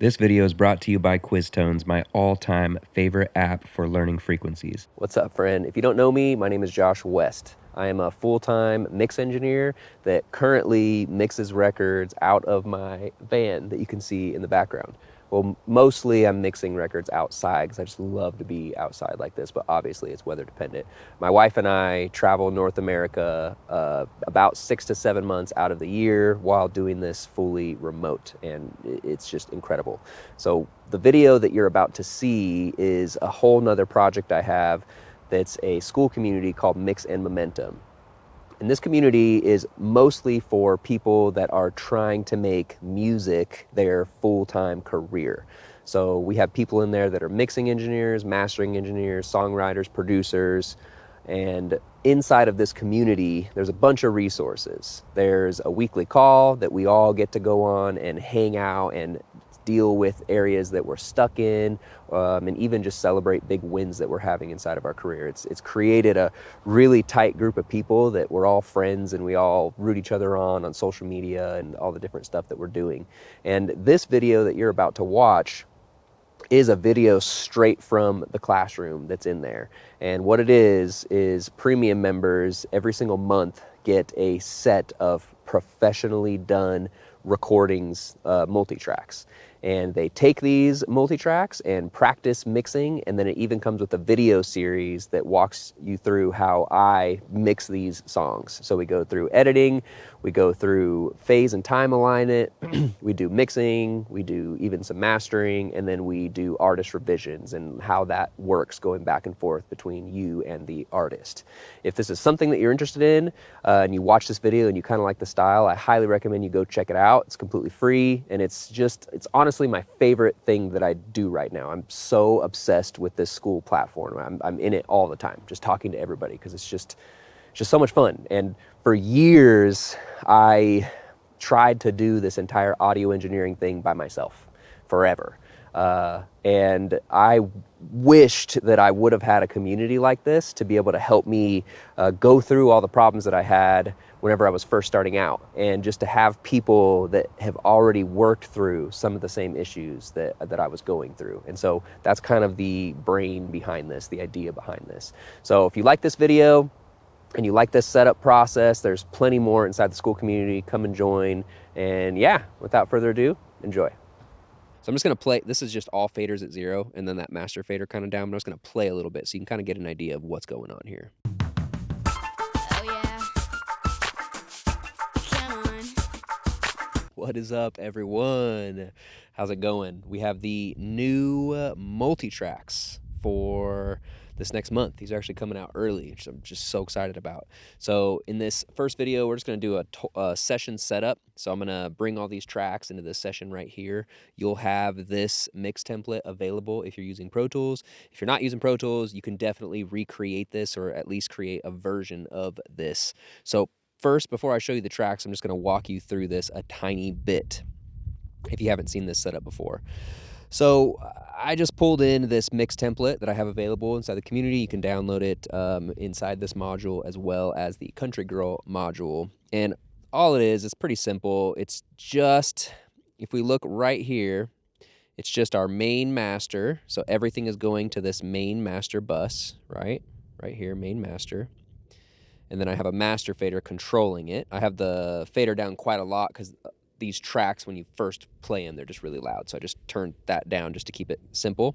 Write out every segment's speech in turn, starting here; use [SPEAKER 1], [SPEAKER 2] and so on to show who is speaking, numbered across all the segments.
[SPEAKER 1] This video is brought to you by Quiztones, my all-time favorite app for learning frequencies.
[SPEAKER 2] What's up, friend? If you don't know me, my name is Josh West. I am a full-time mix engineer that currently mixes records out of my van that you can see in the background. Well, mostly I'm mixing records outside because I just love to be outside like this, but obviously it's weather dependent. My wife and I travel North America about 6 to 7 months out of the year while doing this fully remote, and it's just incredible. So the video that you're about to see is a whole nother project I have that's a Skool community called Mix and Momentum. And this community is mostly for people that are trying to make music their full-time career. So we have people in there that are mixing engineers, mastering engineers, songwriters, producers, and inside of this community, there's a bunch of resources. There's a weekly call that we all get to go on and hang out and deal with areas that we're stuck in, and even just celebrate big wins that we're having inside of our career. It's created a really tight group of people that we're all friends and we all root each other on social media and all the different stuff that we're doing. And this video that you're about to watch is a video straight from the classroom that's in there. And what it is premium members every single month get a set of professionally done recordings, multitracks. And they take these multitracks and practice mixing, and then it even comes with a video series that walks you through how I mix these songs. So we go through editing, we go through phase and time alignment, we do mixing, we do even some mastering, and then we do artist revisions and how that works going back and forth between you and the artist. If this is something that you're interested in, and you watch this video and you kind of like the style, I highly recommend you go check it out. It's completely free, and it's honestly my favorite thing that I do right now. I'm so obsessed with this Skool platform. I'm in it all the time, just talking to everybody because it's just so much fun. And for years, I tried to do this entire audio engineering thing by myself forever. And I wished that I would have had a community like this to be able to help me go through all the problems that I had whenever I was first starting out, and just to have people that have already worked through some of the same issues that I was going through. And so that's kind of the brain behind this, the idea behind this. So if you like this video and you like this setup process, there's plenty more inside the Skool community. Come and join. And yeah, without further ado, enjoy. So I'm just going to play. This is just all faders at 0, and then that master fader kind of down. I'm just going to play a little bit so you can kind of get an idea of what's going on here.
[SPEAKER 3] Oh yeah. Come on.
[SPEAKER 2] What is up, everyone? How's it going? We have the new multi-tracks for this next month. These are actually coming out early, which I'm just so excited about. So in this first video, we're just going to do a session setup. So I'm going to bring all these tracks into this session right here. You'll have this mix template available if you're using Pro Tools. If you're not using Pro Tools, you can definitely recreate this, or at least create a version of this. So first, before I show you the tracks, I'm just going to walk you through this a tiny bit if you haven't seen this setup before. So I just pulled in this mix template that I have available inside the community. You can download it inside this module, as well as the Country Girl module. And all it is, it's pretty simple. It's just, if we look right here, it's just our main master. So everything is going to this main master bus, right? Right here, main master. And then I have a master fader controlling it. I have the fader down quite a lot because these tracks, when you first play them, they're just really loud. So I just turned that down just to keep it simple.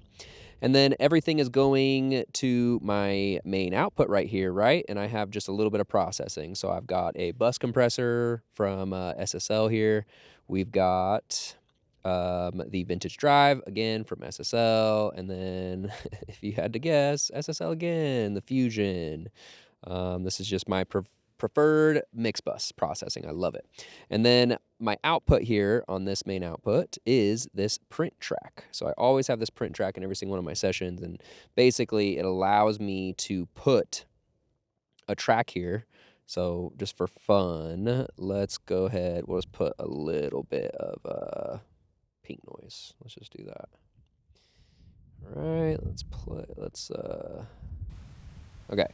[SPEAKER 2] And then everything is going to my main output right here, right? And I have just a little bit of processing. So I've got a bus compressor from SSL here. We've got the vintage drive, again, from SSL. And then, if you had to guess, SSL again, the Fusion. This is just my preferred mix bus processing. I love it. And then my output here on this main output is this print track. So I always have this print track in every single one of my sessions, and basically it allows me to put a track here. So just for fun, let's go ahead, we'll just put a little bit of pink noise. Let's just do that. All right, let's play, okay.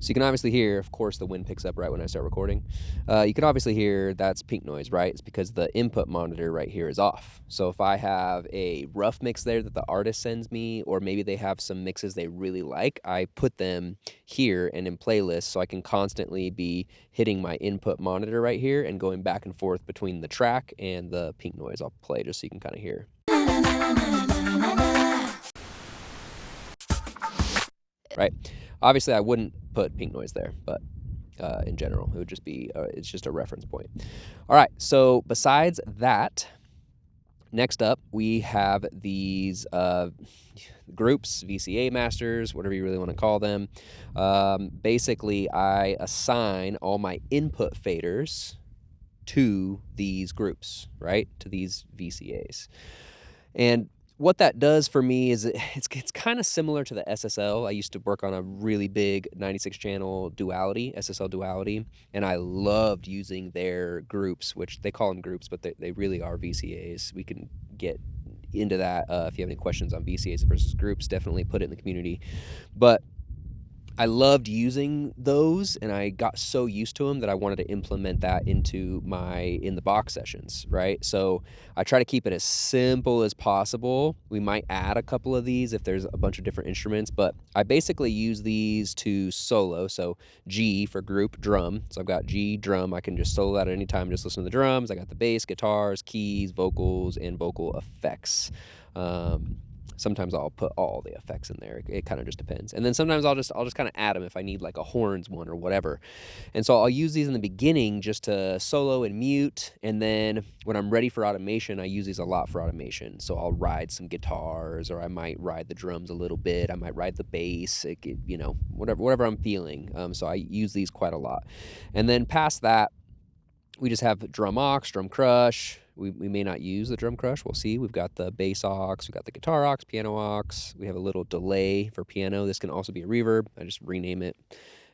[SPEAKER 2] So you can obviously hear, of course, the wind picks up right when I start recording. You can obviously hear that's pink noise, right? It's because the input monitor right here is off. So if I have a rough mix there that the artist sends me, or maybe they have some mixes they really like, I put them here and in playlists so I can constantly be hitting my input monitor right here and going back and forth between the track and the pink noise. I'll play just so you can kind of hear. Right? Obviously, I wouldn't put pink noise there, but in general, it would just be, it's just a reference point. All right, so besides that, next up, we have these groups, VCA masters, whatever you really want to call them. Basically, I assign all my input faders to these groups, right? To these VCAs. And what that does for me is it's kind of similar to the SSL. I used to work on a really big 96 channel duality, SSL duality, and I loved using their groups, which they call them groups, but they really are VCAs. We can get into that if you have any questions on VCAs versus groups, definitely put it in the community. But I loved using those, and I got so used to them that I wanted to implement that into my in the box sessions, right? So I try to keep it as simple as possible. We might add a couple of these if there's a bunch of different instruments, but I basically use these to solo. So G for group drum. So I've got G drum. I can just solo that at any time, just listen to the drums. I got the bass, guitars, keys, vocals, and vocal effects. Sometimes I'll put all the effects in there. It kind of just depends. And then sometimes I'll just kind of add them if I need like a horns one or whatever. And so I'll use these in the beginning just to solo and mute. And then when I'm ready for automation, I use these a lot for automation. So I'll ride some guitars, or I might ride the drums a little bit. I might ride the bass, whatever I'm feeling. So I use these quite a lot. And then past that, we just have drum aux, drum crush. We may not use the drum crush. We'll see. We've got the bass aux. We've got the guitar aux, piano aux. We have a little delay for piano. This can also be a reverb. I just rename it.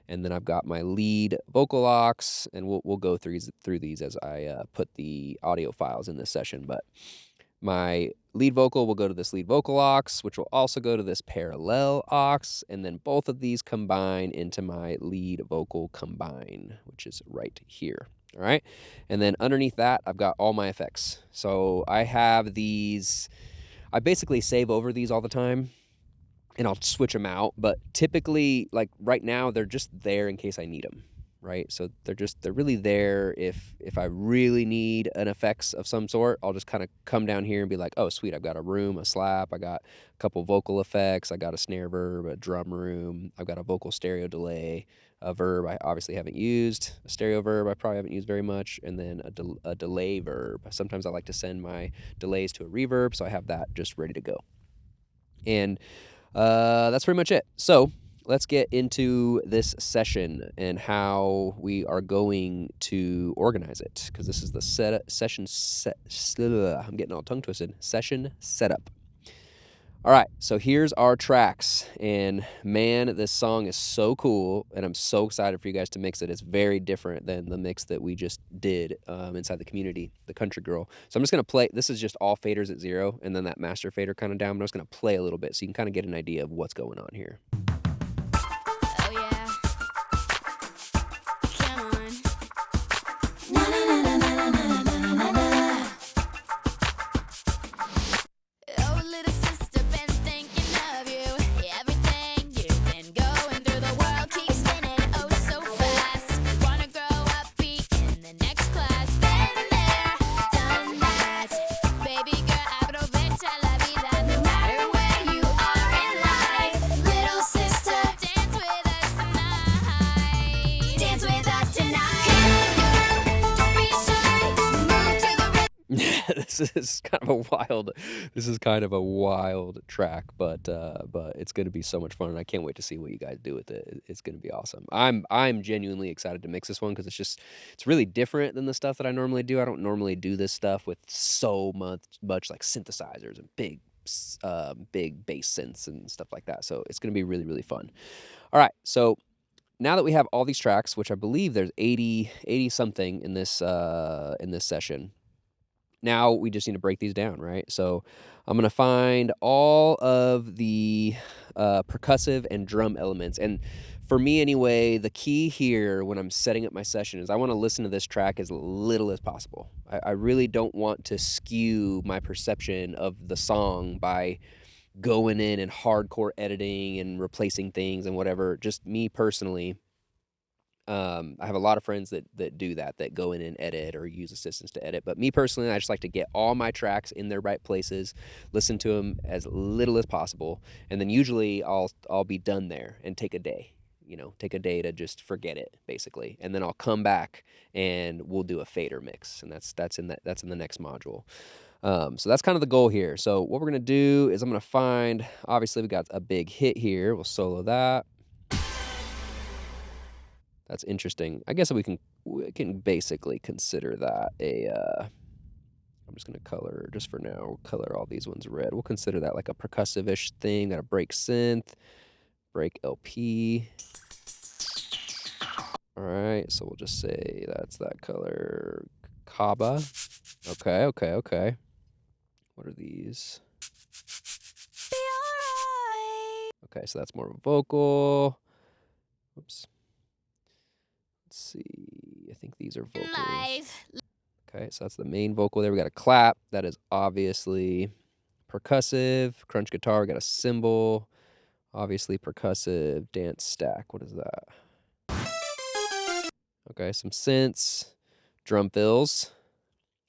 [SPEAKER 2] And then I've got my lead vocal aux, and we'll go through these as I put the audio files in this session. But my lead vocal will go to this lead vocal aux, which will also go to this parallel aux, and then both of these combine into my lead vocal combine, which is right here. All right. And then underneath that, I've got all my effects. So I have these, I basically save over these all the time, and I'll switch them out. But typically, like right now, they're just there in case I need them. Right. So they're really there. If I really need an effects of some sort, I'll just kind of come down here and be like, oh, sweet. I've got a room, a slap. I got a couple vocal effects. I got a snare verb, a drum room. I've got a vocal stereo delay, a verb I obviously haven't used, a stereo verb I probably haven't used very much, and then a delay verb. Sometimes I like to send my delays to a reverb, so I have that just ready to go. And that's pretty much it. So let's get into this session and how we are going to organize it, because this is the I'm getting all tongue twisted. Session setup. All right, so here's our tracks, and man, this song is so cool, and I'm so excited for you guys to mix it. It's very different than the mix that we just did inside the community, the Country Girl. So I'm just going to play. This is just all faders at 0, and then that master fader kind of down. I'm just going to play a little bit so you can kind of get an idea of what's going on here.
[SPEAKER 3] Oh yeah. Come on. Oh, little sister, been thinking of you. Everything you've been going through, the world keeps spinning oh so fast. Wanna grow up, be in the next class. Been there, done that. Baby girl, aprovecha la vida. No matter where you are in life, little sister, dance with us tonight. Dance with us tonight. Come on, girl, don't be shy. Move to the rhythm.
[SPEAKER 2] This is kind of a wild track, but it's going to be so much fun, and I can't wait to see what you guys do with it. It's going to be awesome. I'm genuinely excited to mix this one because it's really different than the stuff that I normally do. I don't normally do this stuff with so much like synthesizers and big bass synths and stuff like that. So it's going to be really, really fun. All right, so now that we have all these tracks, which I believe there's 80 something in this session. Now we just need to break these down, right? So I'm going to find all of the percussive and drum elements. And for me anyway, the key here when I'm setting up my session is I want to listen to this track as little as possible. I really don't want to skew my perception of the song by going in and hardcore editing and replacing things and whatever. Just me personally, I have a lot of friends that do that go in and edit or use assistants to edit. But me personally, I just like to get all my tracks in their right places, listen to them as little as possible, and then usually I'll be done there and take a day. Take a day to just forget it, basically, and then I'll come back and we'll do a fader mix, and that's in the next module. So that's kind of the goal here. So what we're gonna do is I'm gonna find. Obviously, we got a big hit here. We'll solo that. That's interesting. I guess we can basically consider that I'm just gonna color, just for now, we'll color all these ones red. We'll consider that like a percussive-ish thing, got a break synth, break LP. All right, so we'll just say that's that color, Kaba. Okay. What are these? Okay, so that's more of a vocal. Oops. Let's see. I think these are vocals. Okay, so that's the main vocal there. We got a clap. That is obviously percussive. Crunch guitar. We got a cymbal. Obviously percussive. Dance stack. What is that? Okay, some synths. Drum fills.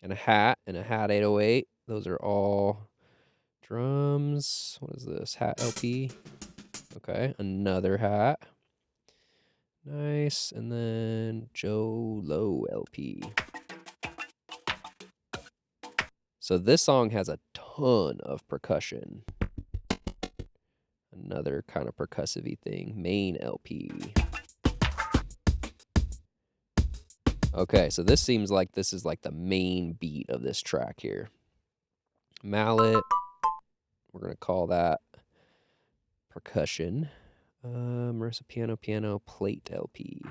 [SPEAKER 2] And a hat. 808. Those are all drums. What is this? Hat LP. Okay, another hat. Nice. And then Joe Low LP. So this song has a ton of percussion. Another kind of percussive-y thing. Main LP. Okay, so this seems like this is like the main beat of this track here. Mallet. We're going to call that percussion. Marissa piano, plate LP.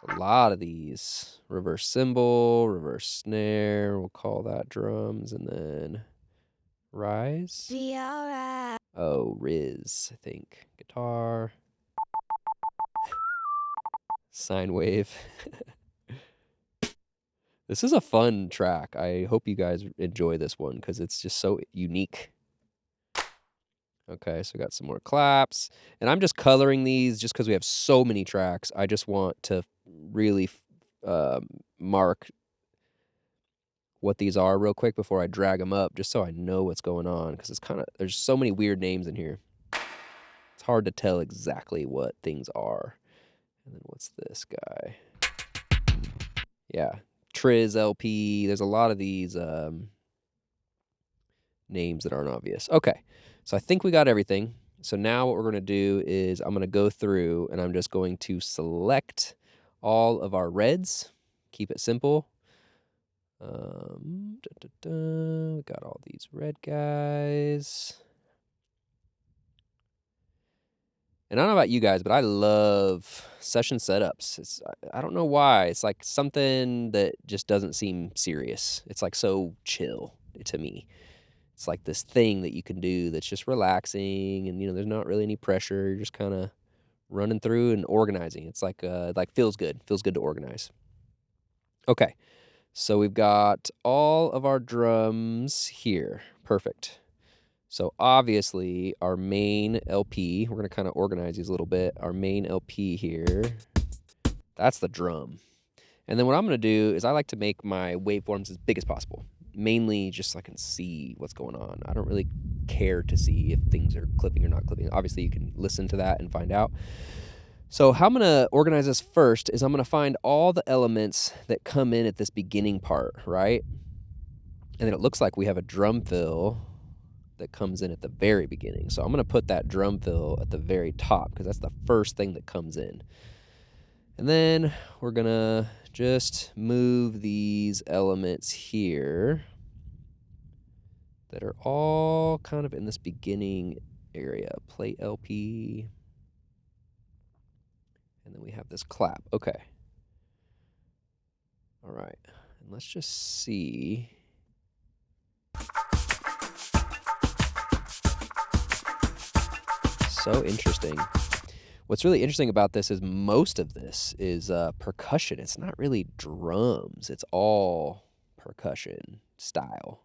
[SPEAKER 2] A lot of these. Reverse cymbal, reverse snare. We'll call that drums. And then rise.
[SPEAKER 3] Be alright.
[SPEAKER 2] Oh, Riz, I think. Guitar. Sine wave. This is a fun track. I hope you guys enjoy this one because it's just so unique. Okay, so we got some more claps. And I'm just coloring these just because we have so many tracks. I just want to really mark what these are real quick before I drag them up, just so I know what's going on, because there's so many weird names in here. It's hard to tell exactly what things are. And then what's this guy? Yeah, Triz LP. There's a lot of these names that aren't obvious. Okay, so I think we got everything. So now what we're going to do is I'm going to go through and I'm just going to select all of our reds. Keep it simple. We got all these red guys. And I don't know about you guys, but I love session setups. I don't know why. It's like something that just doesn't seem serious. It's like so chill to me. It's like this thing that you can do that's just relaxing, and there's not really any pressure. You're just kind of running through and organizing. It's like feels good. Feels good to organize. Okay. So we've got all of our drums here. Perfect. So obviously our main LP, we're going to kind of organize these a little bit. Our main LP here, that's the drum. And then what I'm going to do is I like to make my waveforms as big as possible, mainly just so I can see what's going on. I don't really care to see if things are clipping or not clipping. Obviously you can listen to that and find out. So how I'm going to organize this first is I'm going to find all the elements that come in at this beginning part, right? And then it looks like we have a drum fill that comes in at the very beginning. So I'm going to put that drum fill at the very top because that's the first thing that comes in. And then we're going to just move these elements here that are all kind of in this beginning area. Plate LP. And then we have this clap. Okay. All right. And let's just see. So interesting. What's really interesting about this is most of this is percussion. It's not really drums. It's all percussion style.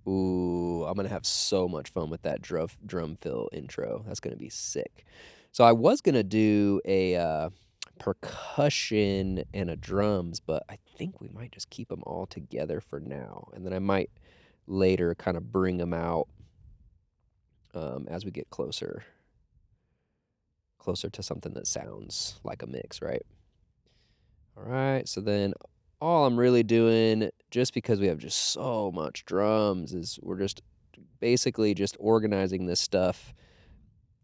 [SPEAKER 2] Ooh, I'm going to have so much fun with that drum fill intro. That's going to be sick. So I was going to do a percussion and a drums, but I think we might just keep them all together for now. And then I might later kind of bring them out as we get closer to something that sounds like a mix, right? All right, so then all I'm really doing, just because we have just so much drums, is we're just basically just organizing this stuff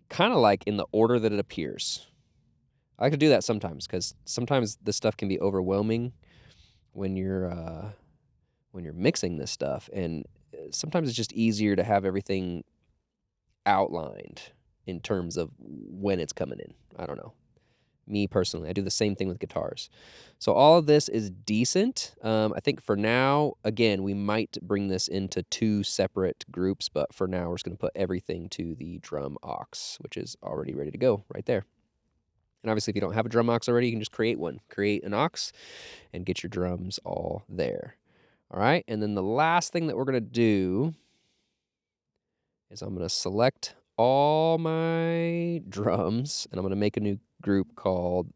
[SPEAKER 2] kind of like in the order that it appears. I like to do that sometimes because sometimes this stuff can be overwhelming when you're mixing this stuff, and sometimes it's just easier to have everything outlined in terms of when it's coming in. I don't know. Me personally, I do the same thing with guitars. So all of this is decent. I think for now, again, we might bring this into 2 separate groups, but for now, we're just going to put everything to the drum aux, which is already ready to go right there. And obviously, if you don't have a drum aux already, you can just create one. Create an aux and get your drums all there. All right, and then the last thing that we're going to do is I'm going to select all my drums, and I'm going to make a new group called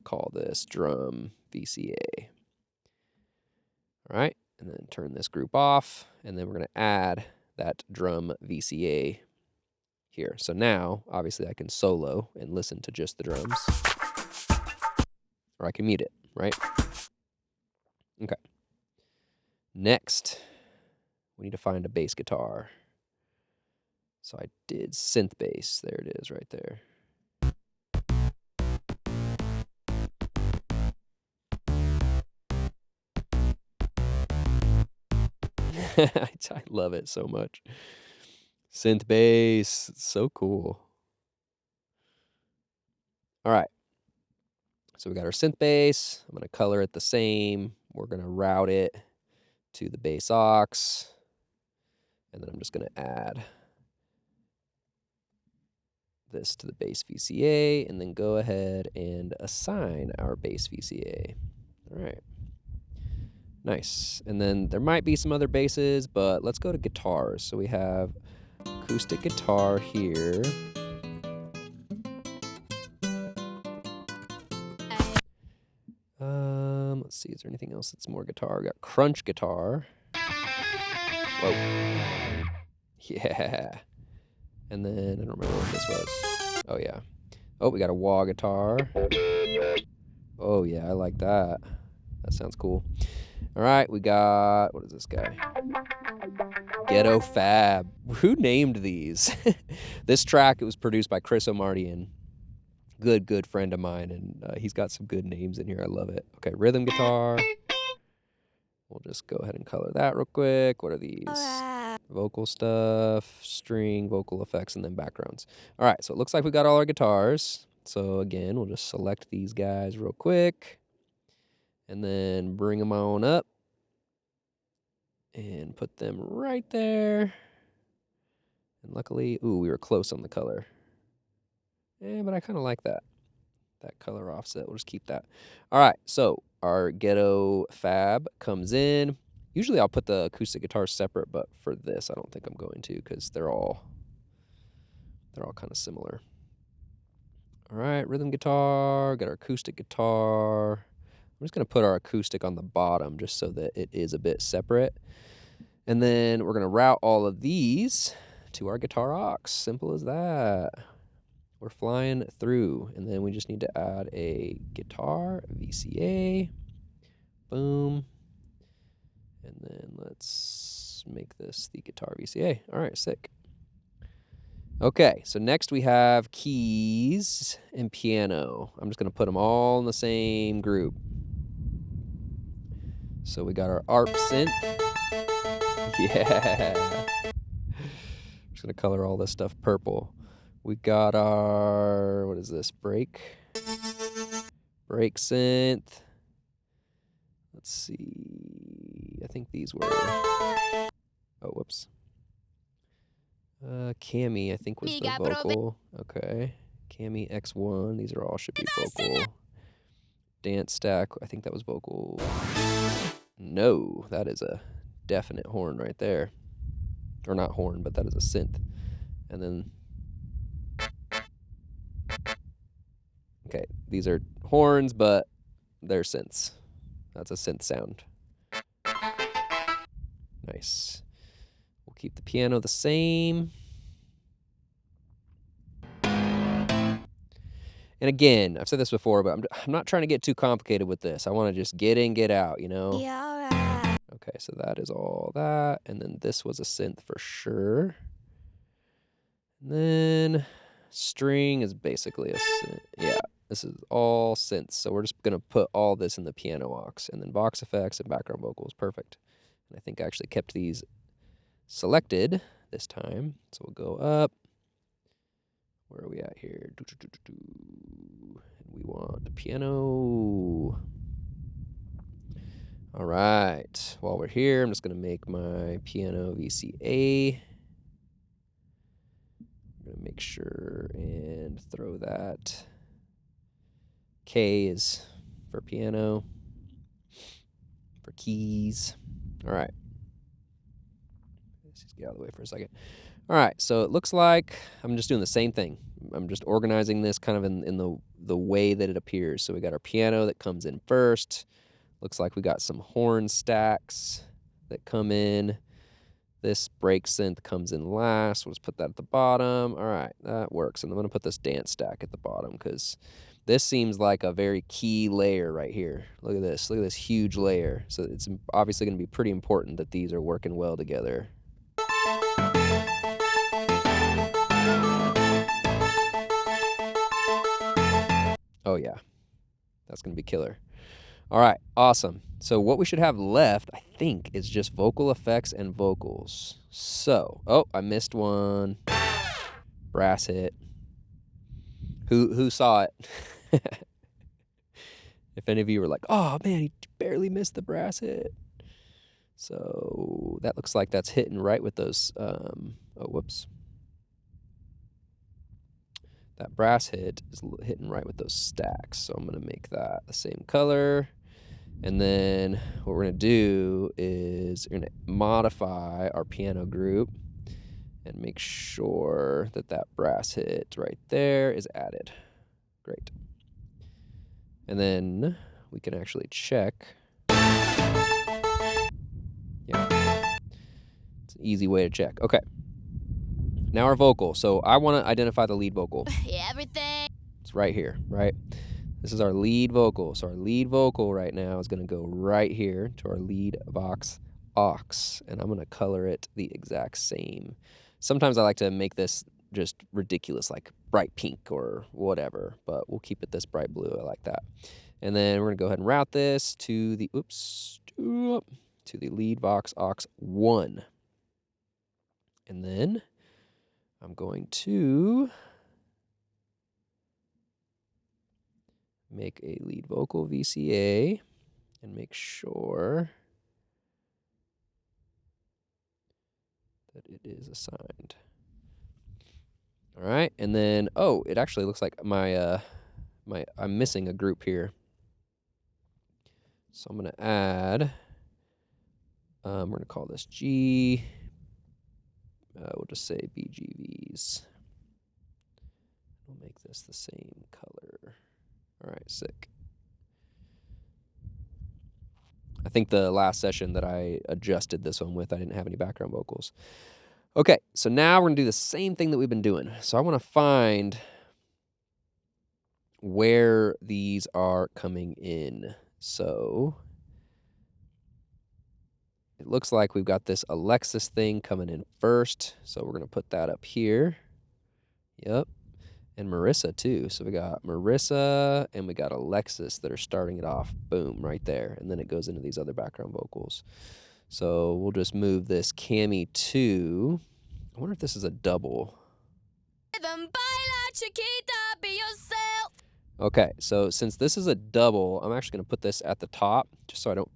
[SPEAKER 2] call this drum VCA. All right, and then turn this group off, and then we're going to add that drum VCA here. So now, obviously, I can solo and listen to just the drums, or I can mute it, right? Okay. Next, we need to find a bass guitar. So I did synth bass. There it is right there. I love it so much. Synth bass, it's so cool. All right. So we got our synth bass. I'm going to color it the same. We're going to route it to the bass aux. And then I'm just going to add this to the bass VCA and then go ahead and assign our bass VCA. All right. Nice. And then there might be some other basses, but let's go to guitars. So we have acoustic guitar here. Let's see, is there anything else that's more guitar? We got crunch guitar. Whoa. Yeah. And then I don't remember what this was. Oh yeah. Oh, we got a wah guitar. Oh yeah, I like that. That sounds cool. All right, we got, what is this guy? Ghetto Fab. Who named these? This track, it was produced by Chris O'Mardian. Good friend of mine, and he's got some good names in here. I love it. Okay, rhythm guitar. We'll just go ahead and color that real quick. What are these? Vocal stuff, string, vocal effects, and then backgrounds. All right, so it looks like we got all our guitars. So again, we'll just select these guys real quick and then bring them on up and put them right there. And luckily, ooh, we were close on the color. Yeah, but I kind of like that color offset. We'll just keep that. All right, so our Ghetto Fab comes in. Usually I'll put the acoustic guitars separate, but for this I don't think I'm going to because they're all kind of similar. All right, rhythm guitar, got our acoustic guitar. I'm just going to put our acoustic on the bottom just so that it is a bit separate. And then we're going to route all of these to our guitar aux. Simple as that. We're flying through, and then we just need to add a guitar VCA. Boom. And then let's make this the guitar VCA. All right, sick. Okay, so next we have keys and piano. I'm just going to put them all in the same group. So we got our ARP synth. Yeah. I'm just going to color all this stuff purple. We got our, what is this, break synth. Let's see, I think these were, oh, whoops. Cami, I think, was the vocal. Okay. Cami X1. These are all should be vocal. Dance stack. I think that was vocal. No, that is a definite horn right there. Or not horn, but that is a synth. And then... Okay, these are horns, but they're synths. That's a synth sound. Nice. We'll keep the piano the same. And again, I've said this before, but I'm not trying to get too complicated with this. I want to just get in, get out, you know?
[SPEAKER 3] Yeah,
[SPEAKER 2] Okay, so that is all that. And then this was a synth for sure. And then string is basically a synth. Yeah, this is all synths. So we're just going to put all this in the piano aux. And then box effects and background vocals. Perfect. And I think I actually kept these selected this time. So we'll go up. Where are we at here? And we want the piano. All right. While we're here, I'm just going to make my piano VCA. I'm going to make sure and throw that. K is for piano, for keys. All right. Let's just get out of the way for a second. All right, so it looks like I'm just doing the same thing. I'm just organizing this kind of in the way that it appears. So we got our piano that comes in first. Looks like we got some horn stacks that come in. This break synth comes in last. We'll just put that at the bottom. All right, that works. And I'm going to put this dance stack at the bottom because this seems like a very key layer right here. Look at this. Look at this huge layer. So it's obviously going to be pretty important that these are working well together. Oh, yeah. That's going to be killer. All right, awesome. So what we should have left, I think, is just vocal effects and vocals. So, oh, I missed one. Brass hit. Who saw it? If any of you were like, oh, man, he barely missed the brass hit. So that looks like that's hitting right with those, oh, whoops. That brass hit is hitting right with those stacks. So I'm going to make that the same color. And then what we're going to do is we're going to modify our piano group and make sure that that brass hit right there is added. Great. And then we can actually check. Yeah. It's an easy way to check. Okay. Now our vocal. So I want to identify the lead vocal.
[SPEAKER 3] everything.
[SPEAKER 2] It's right here, right? This is our lead vocal. So our lead vocal right now is going to go right here to our lead vox aux. And I'm going to color it the exact same. Sometimes I like to make this just ridiculous, like bright pink or whatever. But we'll keep it this bright blue. I like that. And then we're going to go ahead and route this to the, to the lead vox aux 1. And then I'm going to make a lead vocal VCA and make sure that it is assigned. All right, and then, oh, it actually looks like I'm missing a group here. So I'm going to add, we're going to call this G. We'll just say BGVs. We'll make this the same color. All right, sick. I think the last session that I adjusted this one with, I didn't have any background vocals. Okay, so now we're going to do the same thing that we've been doing. So I want to find where these are coming in. So it looks like we've got this Alexis thing coming in first. So we're going to put that up here. Yep. And Marissa too. So we got Marissa and we got Alexis that are starting it off. Boom, right there. And then it goes into these other background vocals. So we'll just move this Cami 2. I wonder if this is a double. Okay, so since this is a double, I'm actually going to put this at the top just so I don't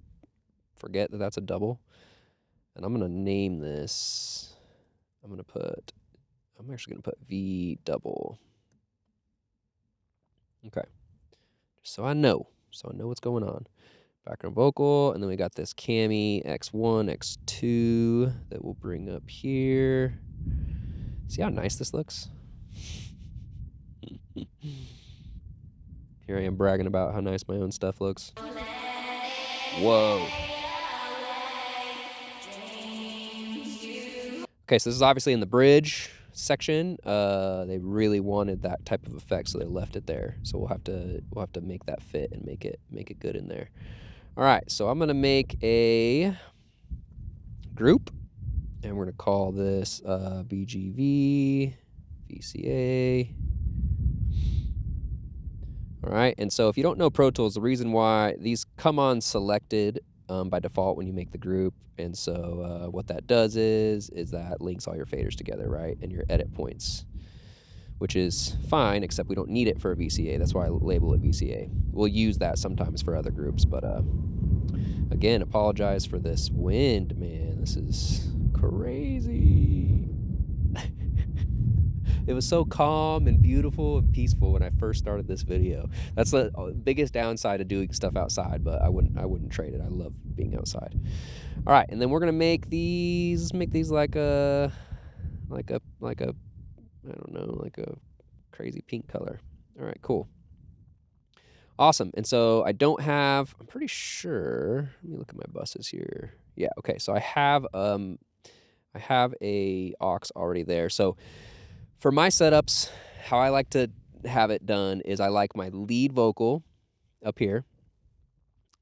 [SPEAKER 2] forget that that's a double. And I'm going to name this. I'm going to put I'm actually going to put V double. Okay. So I know what's going on. Background vocal, and then we got this Cami X1, X2 that we'll bring up here. See how nice this looks? Here I am bragging about how nice my own stuff looks. Whoa. Okay, so this is obviously in the bridge section. They really wanted that type of effect, so they left it there. So we'll have to make that fit and make it good in there. All right, so I'm gonna make a group, and we're gonna call this BGV VCA. All right, and so if you don't know Pro Tools, the reason why these come on selected by default when you make the group, and so what that does is that links all your faders together, right, and your edit points, which is fine, except we don't need it for a VCA. That's why I label it VCA. We'll use that sometimes for other groups, but again, apologize for this wind, man. This is crazy. It was so calm and beautiful and peaceful when I first started this video. That's the biggest downside of doing stuff outside, but I wouldn't trade it. I love being outside. All right, and then we're gonna make these like a I don't know, like a crazy pink color. All right, cool. Awesome. And so I don't have, I'm pretty sure, let me look at my buses here. Yeah, okay. So I have a aux already there. So for my setups, how I like to have it done is I like my lead vocal up here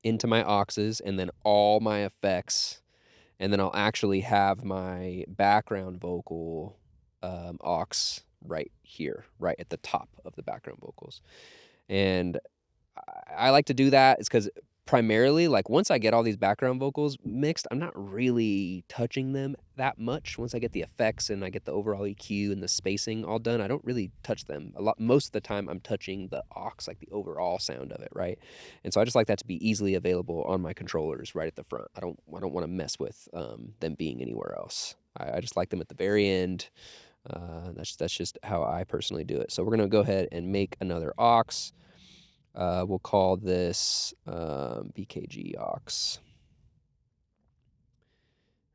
[SPEAKER 2] into my auxes and then all my effects. And then I'll actually have my background vocal aux right here, right at the top of the background vocals. And I like to do that is because primarily, like, once I get all these background vocals mixed, I'm not really touching them that much. Once I get the effects and I get the overall EQ and the spacing all done, I don't really touch them a lot. Most of the time I'm touching the aux, like the overall sound of it, right? And so I just like that to be easily available on my controllers right at the front. I don't want to mess with them being anywhere else. I just like them at the very end. That's just how I personally do it. So we're gonna go ahead and make another aux. We'll call this BKG aux.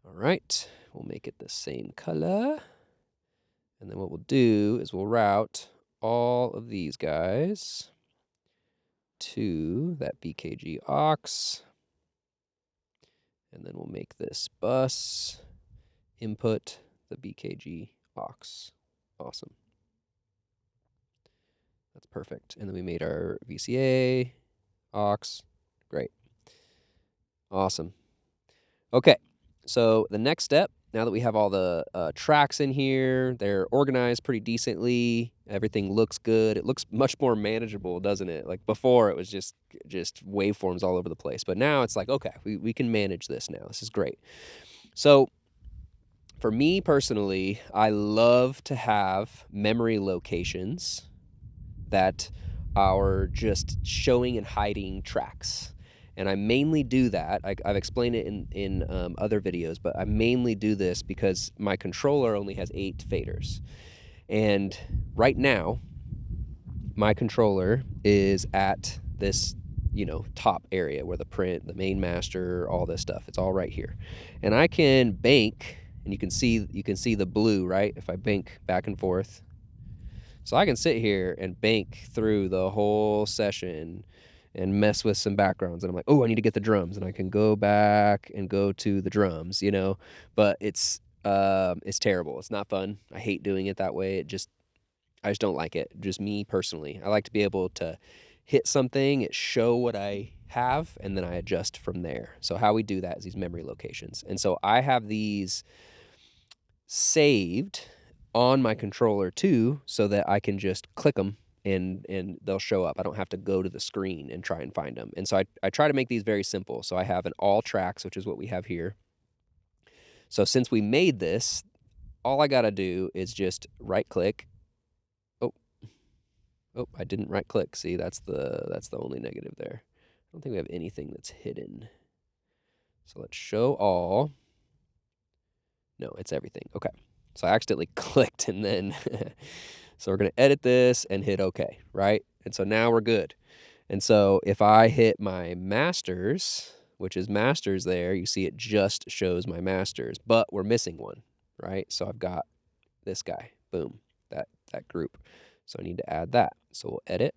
[SPEAKER 2] All right, we'll make it the same color. And then what we'll do is we'll route all of these guys to that BKG aux. And then we'll make this bus input the BKG aux. Awesome. That's perfect. And then we made our VCA, aux. Great. Awesome. Okay, so the next step, now that we have all the tracks in here, they're organized pretty decently, everything looks good. It looks much more manageable, doesn't it? Like before, it was just waveforms all over the place. But now it's like, okay, we can manage this now. This is great. So for me personally, I love to have memory locations that are just showing and hiding tracks. And I mainly do that. I've explained it in other videos, but I mainly do this because my controller only has 8 faders. And right now, my controller is at this, top area where the print, the main master, all this stuff, it's all right here. And I can bank, and you can see the blue, right? If I bank back and forth. So I can sit here and bank through the whole session and mess with some backgrounds. And I'm like, oh, I need to get the drums. And I can go back and go to the drums, But it's terrible. It's not fun. I hate doing it that way. I just don't like it. Just me personally. I like to be able to hit something, it show what I have, and then I adjust from there. So how we do that is these memory locations. And so I have these saved on my controller too, so that I can just click them and they'll show up. I don't have to go to the screen and try and find them. And so I try to make these very simple. So I have an all tracks, which is what we have here. So since we made this, all I got to do is just right click. Oh, I didn't right click. See, that's the only negative there. I don't think we have anything that's hidden. So let's show all. No, it's everything. Okay. So I accidentally clicked and then, so we're going to edit this and hit OK, right? And so now we're good. And so if I hit my masters, which is masters there, you see it just shows my masters, but we're missing one, right? So I've got this guy, boom, that group. So I need to add that. So we'll edit.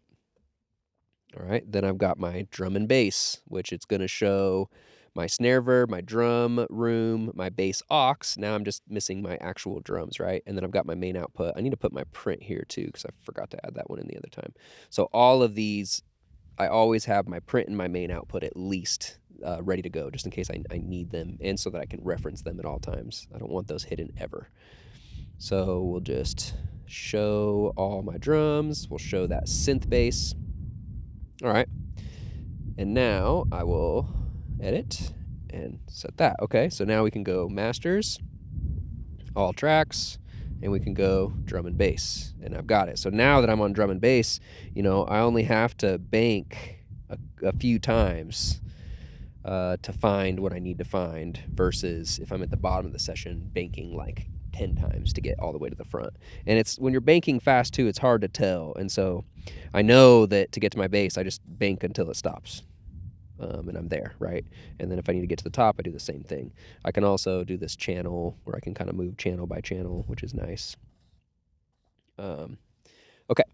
[SPEAKER 2] All right, then I've got my drum and bass, which it's going to show my snare verb, my drum room, my bass aux. Now I'm just missing my actual drums, right? And then I've got my main output. I need to put my print here too because I forgot to add that one in the other time. So all of these, I always have my print and my main output at least ready to go just in case I need them and so that I can reference them at all times. I don't want those hidden ever. So we'll just show all my drums. We'll show that synth bass. All right. And now I will edit and set that. Okay, so now we can go masters, all tracks, and we can go drum and bass. And I've got it. So now that I'm on drum and bass, you know, I only have to bank a few times to find what I need to find versus if I'm at the bottom of the session banking like 10 times to get all the way to the front. And it's when you're banking fast too, it's hard to tell. And so I know that to get to my bass, I just bank until it stops. And I'm there, right? And then if I need to get to the top, I do the same thing. I can also do this channel where I can kind of move channel by channel, which is nice. Okay,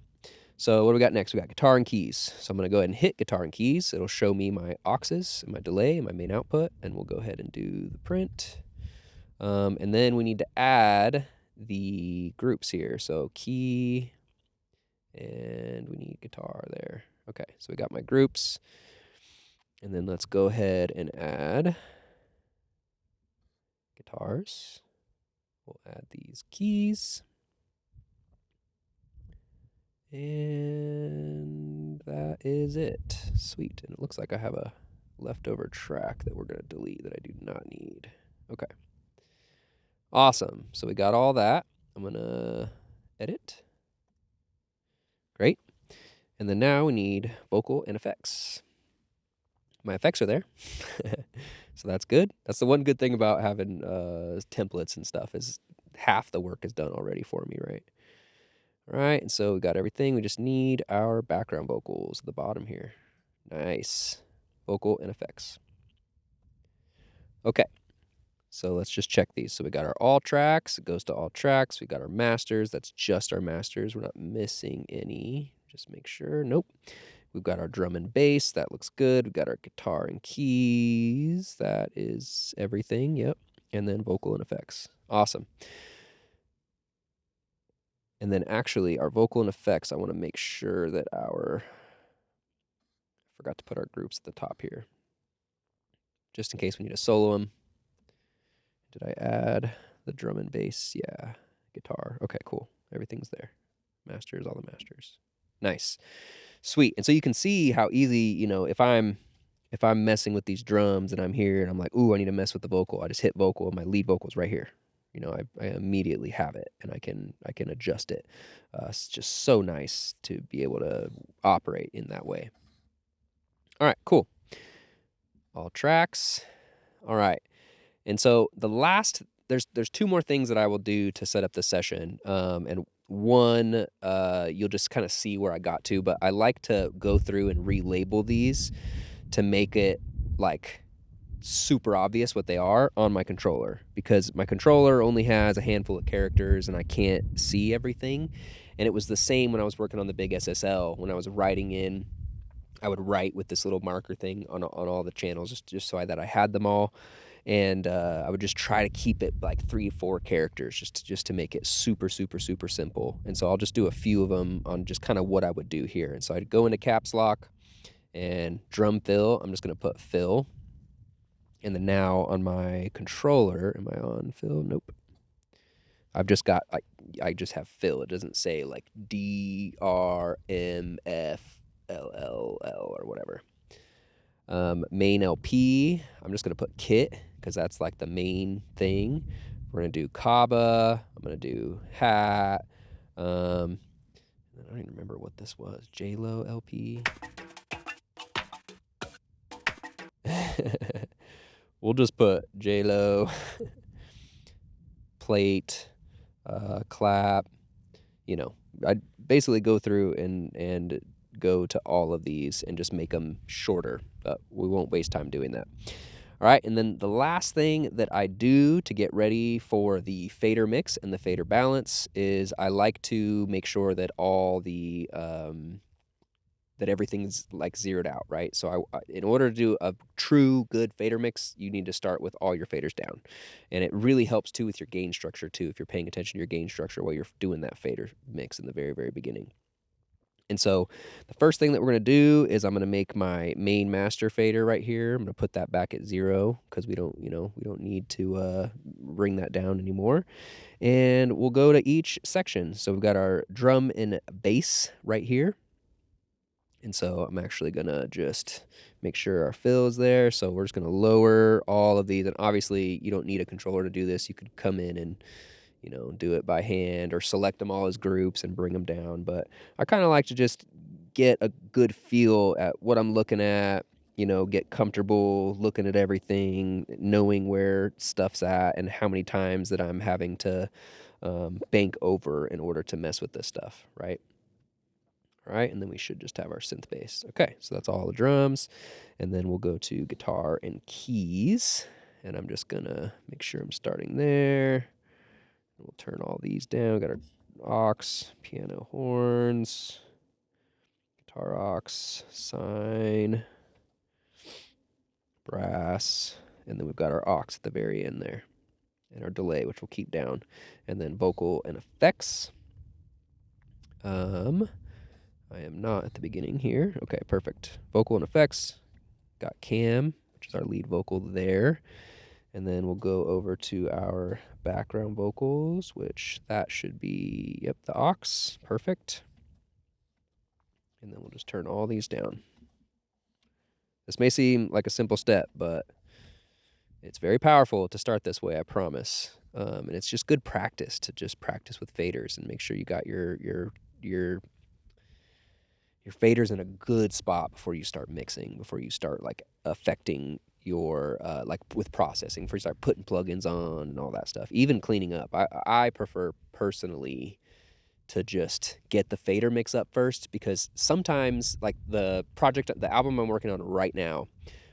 [SPEAKER 2] so what do we got next? We got guitar and keys. So I'm going to go ahead and hit guitar and keys. It'll show me my auxes, and my delay, and my main output, and we'll go ahead and do the print. And then we need to add the groups here. So key, and we need guitar there. Okay, so we got my groups. And then let's go ahead and add guitars. We'll add these keys. And that is it. Sweet. And it looks like I have a leftover track that we're going to delete that I do not need. Okay. Awesome. So we got all that. I'm going to edit. Great. And then now we need vocal and effects. My effects are there. So that's good. That's the one good thing about having templates and stuff is half the work is done already for me, right? All right, and so we got everything. We just need our background vocals at the bottom here. Nice. Vocal and effects. Okay, so let's just check these. So we got our all tracks. It goes to all tracks. We got our masters. That's just our masters. We're not missing any. Just make sure. Nope. We've got our drum and bass. That looks good. We've got our guitar and keys. That is everything. Yep. And then vocal and effects. Awesome. And then actually our vocal and effects, I want to make sure that forgot to put our groups at the top here. Just in case we need to solo them. Did I add the drum and bass? Yeah. Guitar. Okay, cool. Everything's there. Masters, all the masters. Nice. Sweet. And so you can see how easy, you know, if I'm messing with these drums and I'm here and I'm like, ooh, I need to mess with the vocal. I just hit vocal and my lead vocal's right here. You know, I immediately have it and I can adjust it. It's just so nice to be able to operate in that way. All right, cool. All tracks. All right. And so the last, there's two more things that I will do to set up the session. And one, you'll just kind of see where I got to, but I like to go through and relabel these to make it like super obvious what they are on my controller, because my controller only has a handful of characters and I can't see everything. And it was the same when I was working on the big SSL. When I was writing in, I would write with this little marker thing on all the channels just so that I had them all. And I would just try to keep it like 3-4 characters just to make it super, super, super simple. And so I'll just do a few of them on just kind of what I would do here. And so I'd go into caps lock and drum fill. I'm just going to put fill. And then now on my controller, am I on fill? Nope. I've just got, I just have fill. It doesn't say like DRMFLLL or whatever. Main LP, I'm just going to put kit because that's like the main thing. We're going to do Kaba. I'm going to do hat. I don't even remember what this was. JLo LP. We'll just put JLo plate. clap. You know, I basically go through and go to all of these and just make them shorter. We won't waste time doing that. All right, and then the last thing that I do to get ready for the fader mix and the fader balance is I like to make sure that all the that everything's like zeroed out, right? So in order to do a true good fader mix, you need to start with all your faders down. And it really helps too with your gain structure too, if you're paying attention to your gain structure while you're doing that fader mix in the very, very beginning. And so the first thing that we're going to do is I'm going to make my main master fader right here. I'm going to put that back at 0 because we don't need to bring that down anymore. And we'll go to each section. So we've got our drum and bass right here. And so I'm actually going to just make sure our fill is there. So we're just going to lower all of these. And obviously, you don't need a controller to do this. You could come in and, do it by hand or select them all as groups and bring them down. But I kind of like to just get a good feel at what I'm looking at, get comfortable looking at everything, knowing where stuff's at and how many times that I'm having to bank over in order to mess with this stuff, right? All right, and then we should just have our synth bass. Okay, so that's all the drums. And then we'll go to guitar and keys. And I'm just gonna make sure I'm starting there. We'll turn all these down. We got our aux, piano horns, guitar aux, sine, brass, and then we've got our aux at the very end there. And our delay, which we'll keep down. And then vocal and effects. I am not at the beginning here. Okay, perfect. Vocal and effects. Got Cam, which is our lead vocal there. And then we'll go over to our background vocals, which that should be, yep, the aux. Perfect. And then we'll just turn all these down. This may seem like a simple step, but it's very powerful to start this way, I promise. And it's just good practice to just practice with faders and make sure you got your faders in a good spot before you start mixing, before you start like affecting your like with processing, before you start putting plugins on and all that stuff, even cleaning up. I prefer personally to just get the fader mix up first, because sometimes like the album I'm working on right now,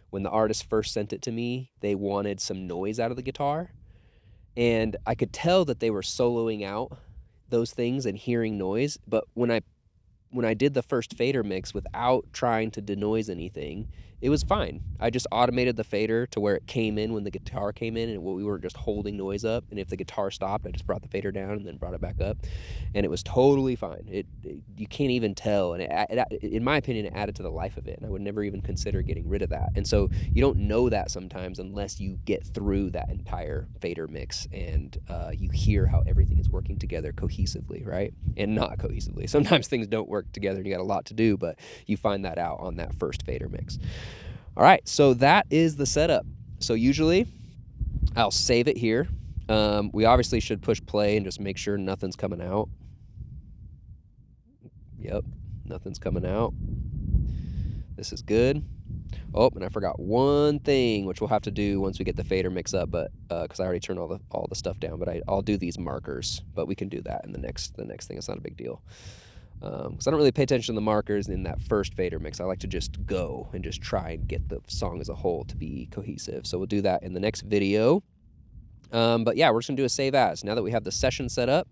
[SPEAKER 2] when the artist first sent it to me, they wanted some noise out of the guitar, and I could tell that they were soloing out those things and hearing noise. But when I did the first fader mix without trying to denoise anything, it was fine. I just automated the fader to where it came in when the guitar came in, and we weren't just holding noise up. And if the guitar stopped, I just brought the fader down and then brought it back up, and it was totally fine. You can't even tell, and in my opinion, it added to the life of it. And I would never even consider getting rid of that. And so you don't know that sometimes unless you get through that entire fader mix and you hear how everything is working together cohesively, right? And not cohesively. Sometimes things don't work together, and you got a lot to do, but you find that out on that first fader mix. All right, so that is the setup. So usually I'll save it here. We obviously should push play and just make sure nothing's coming out. Yep, nothing's coming out. This is good. Oh, and I forgot one thing, which we'll have to do once we get the fader mix up, but because I already turned all the stuff down. But I'll do these markers, but we can do that in the next thing. It's not a big deal. Because I don't really pay attention to the markers in that first fader mix. I like to just go and just try and get the song as a whole to be cohesive. So we'll do that in the next video. But yeah, we're just going to do a save as. Now that we have the session set up,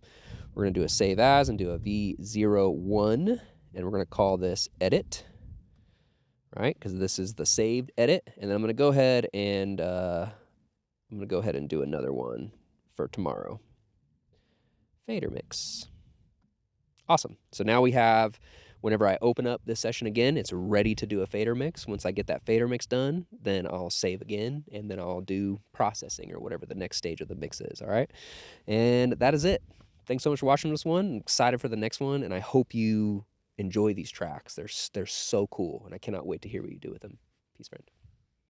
[SPEAKER 2] we're going to do a save as and do a V01. And we're going to call this edit, right? Because this is the saved edit. And then I'm going to go ahead and do another one for tomorrow. Fader mix. Awesome. So now we have, whenever I open up this session again, it's ready to do a fader mix. Once I get that fader mix done, then I'll save again, and then I'll do processing or whatever the next stage of the mix is, all right? And that is it. Thanks so much for watching this one. I'm excited for the next one, and I hope you enjoy these tracks. They're so cool, and I cannot wait to hear what you do with them. Peace, friend.